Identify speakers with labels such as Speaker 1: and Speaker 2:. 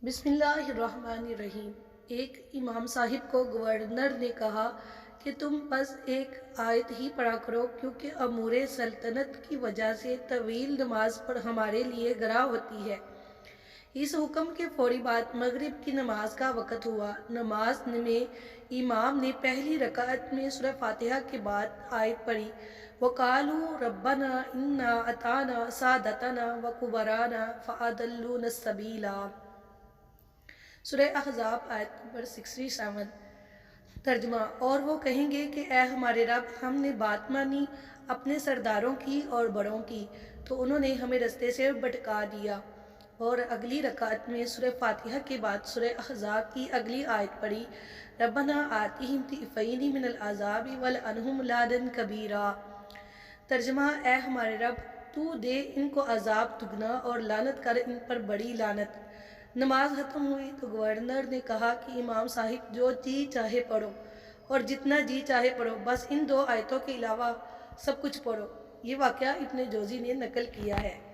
Speaker 1: بسم اللہ الرحمن الرحیم۔ ایک امام صاحب کو گورنر نے کہا کہ تم بس ایک آیت ہی پڑھا کرو، کیونکہ امور سلطنت کی وجہ سے طویل نماز ہمارے لیے گراں ہوتی ہے۔ اس حکم کے فوری بعد مغرب کی نماز کا وقت ہوا۔ نماز میں امام نے پہلی رکعت میں سورہ فاتحہ کے بعد آیت پڑھی، وَقَالُوا رَبَّنَا إِنَّا أَطَعْنَا سَادَتَنَا وَكُبَرَانَا فَأَضَلُّونَا السَّبِيلَ۔ سورہ احزاب آیت نمبر 67۔ ترجمہ: اور وہ کہیں گے کہ اے ہمارے رب، ہم نے بات مانی اپنے سرداروں کی اور بڑوں کی، تو انہوں نے ہمیں رستے سے بھٹکا دیا۔ اور اگلی رکعت میں سورہ فاتحہ کے بعد سورہ احزاب کی اگلی آیت پڑھی، رَبَّنَا آتِهِمْ ضِعْفَيْنِ مِنَ الْعَذَابِ وَالْعَنْهُمْ لَعْنًا كَبِيرًا۔ ترجمہ: اے ہمارے رب، تو دے ان کو عذاب دگنا اور لعنت کر ان پر بڑی لعنت۔ نماز ختم ہوئی تو گورنر نے کہا کہ امام صاحب، جو جی چاہے پڑھو اور جتنا جی چاہے پڑھو، بس ان دو آیتوں کے علاوہ سب کچھ پڑھو۔ یہ واقعہ ابن جوزی نے نقل کیا ہے۔